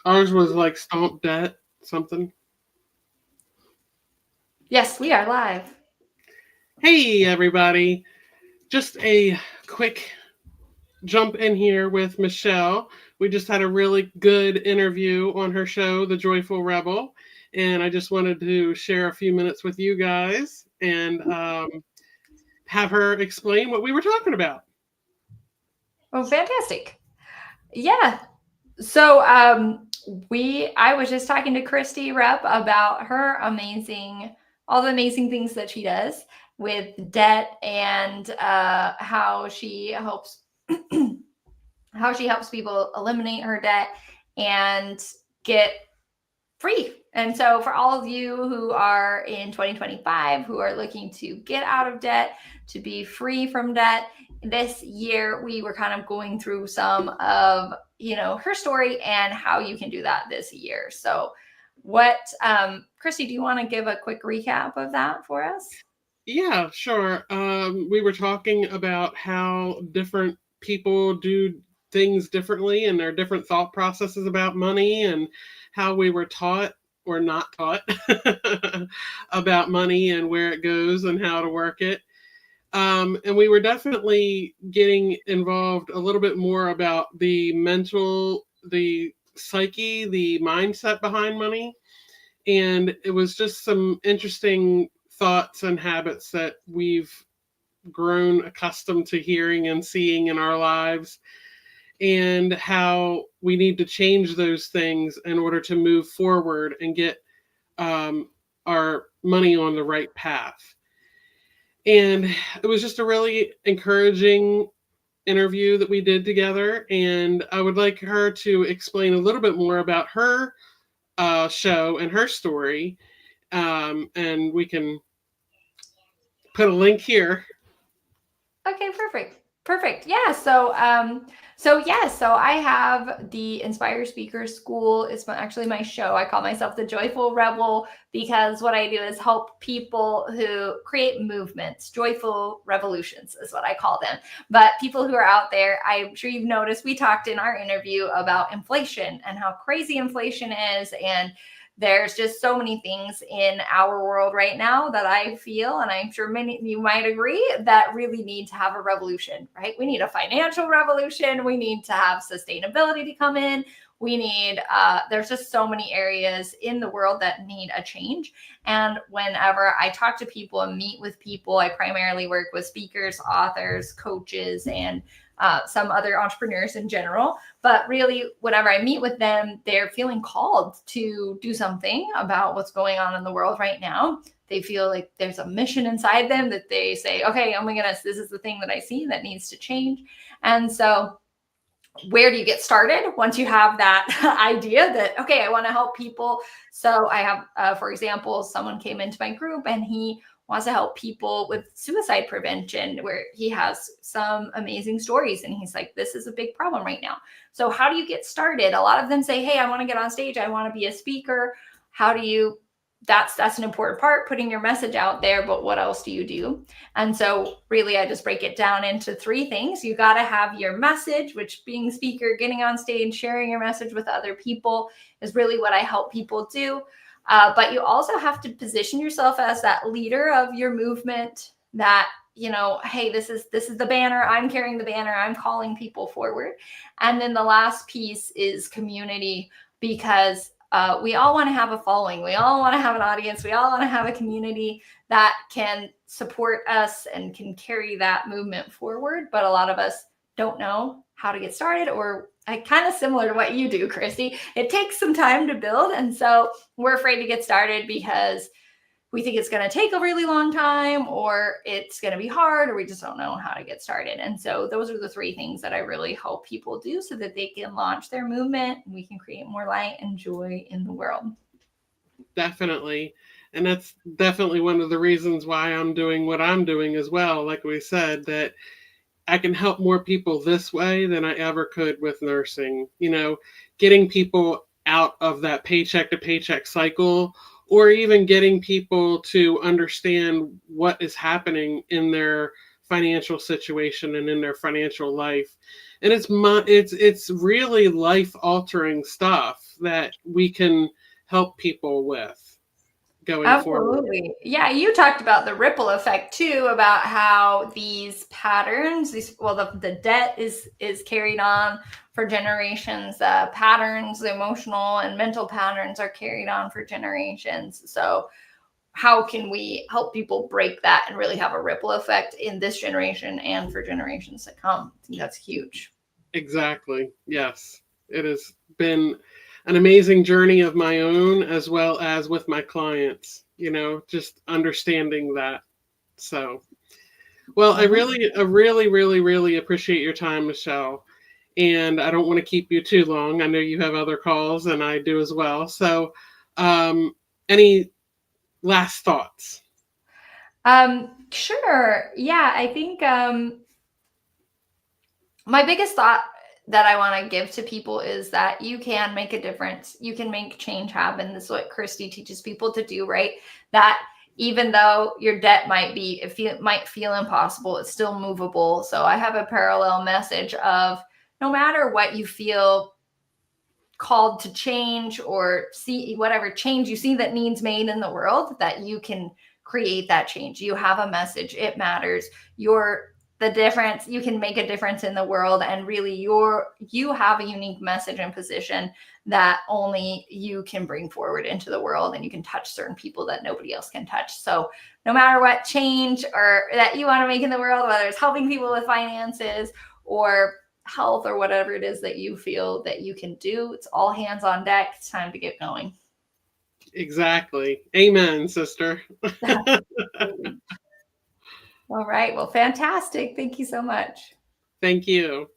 Ours was like stomp debt, something. Yes, we are live. Hey, everybody. Just a quick jump in here with Michelle. We just had a really good interview on her show, The Joyful Rebel. And I just wanted to share a few minutes with you guys and have her explain what we were talking about. Oh, fantastic. Yeah. So I was just talking to Christy Rep about her all the amazing things that she does with debt and how she helps people eliminate her debt and get free. And so for all of you who are in 2025 who are looking to get out of debt, to be free from debt, this year we were kind of going through some of her story and how you can do that this year. So what Christy, do you want to give a quick recap of that for us? Yeah, sure. We were talking about how different people do things differently and their different thought processes about money and how we were taught or not taught about money and where it goes and how to work it. And we were definitely getting involved a little bit more about the psyche, the mindset behind money. And it was just some interesting thoughts and habits that we've grown accustomed to hearing and seeing in our lives, and how we need to change those things in order to move forward and get our money on the right path. And it was just a really encouraging interview that we did together. And I would like her to explain a little bit more about her show and her story. And we can put a link here. Okay, perfect. Perfect. Yeah. So I have the Inspire Speaker School. It's actually my show. I call myself the Joyful Rebel because what I do is help people who create movements. Joyful revolutions is what I call them. But people who are out there, I'm sure you've noticed, we talked in our interview about inflation and how crazy inflation is, and there's just so many things in our world right now that I feel, and I'm sure many of you might agree, that really need to have a revolution, right? We need a financial revolution. We need to have sustainability to come in. We need, there's just so many areas in the world that need a change. And whenever I talk to people and meet with people, I primarily work with speakers, authors, coaches, and some other entrepreneurs in general. But really, whenever I meet with them, they're feeling called to do something about what's going on in the world right now. They feel like there's a mission inside them that they say, okay, oh my goodness, this is the thing that I see that needs to change. And so where do you get started once you have that idea that, okay, I want to help people? So I have, for example, someone came into my group and he wants to help people with suicide prevention, where he has some amazing stories. And he's like, this is a big problem right now. So how do you get started? A lot of them say, hey, I want to get on stage. I want to be a speaker. How do you, that's an important part, putting your message out there, but what else do you do? And so really, I just break it down into three things. You got to have your message, which being a speaker, getting on stage, sharing your message with other people is really what I help people do. But you also have to position yourself as that leader of your movement, that, hey, this is the banner. I'm carrying the banner. I'm calling people forward. And then the last piece is community, because we all want to have a following. We all want to have an audience. We all want to have a community that can support us and can carry that movement forward. But a lot of us don't know how to get started, or kind of similar to what you do, Christy. It takes some time to build. And so we're afraid to get started because we think it's going to take a really long time, or it's going to be hard, or we just don't know how to get started. And so those are the three things that I really help people do so that they can launch their movement and we can create more light and joy in the world. Definitely. And that's definitely one of the reasons why I'm doing what I'm doing as well. Like we said, that I can help more people this way than I ever could with nursing. Getting people out of that paycheck to paycheck cycle, or even getting people to understand what is happening in their financial situation and in their financial life. and it's really life altering stuff that we can help people with going forward. Absolutely. Yeah, you talked about the ripple effect too, about how these patterns, the debt is carried on for generations. Patterns, the emotional and mental patterns are carried on for generations. So how can we help people break that and really have a ripple effect in this generation and for generations to come? I think that's huge. Exactly. Yes. It has been an amazing journey of my own as well as with my clients, just understanding that. So, well, I really appreciate your time, Michelle. And I don't want to keep you too long. I know you have other calls and I do as well. So, any last thoughts? Sure. Yeah, I think my biggest thought that I want to give to people is that you can make a difference. You can make change happen. This is what Christy teaches people to do, right? That even though your debt might feel impossible, it's still movable. So I have a parallel message of no matter what you feel called to change or see whatever change you see that needs made in the world, that you can create that change. You have a message. It matters. You're the difference. You can make a difference in the world, and really you have a unique message and position that only you can bring forward into the world, and you can touch certain people that nobody else can touch. So no matter what change or that you want to make in the world, whether it's helping people with finances or health or whatever it is that you feel that you can do, it's all hands on deck. It's time to get going. Exactly. Amen, sister. All right. Well, fantastic. Thank you so much. Thank you.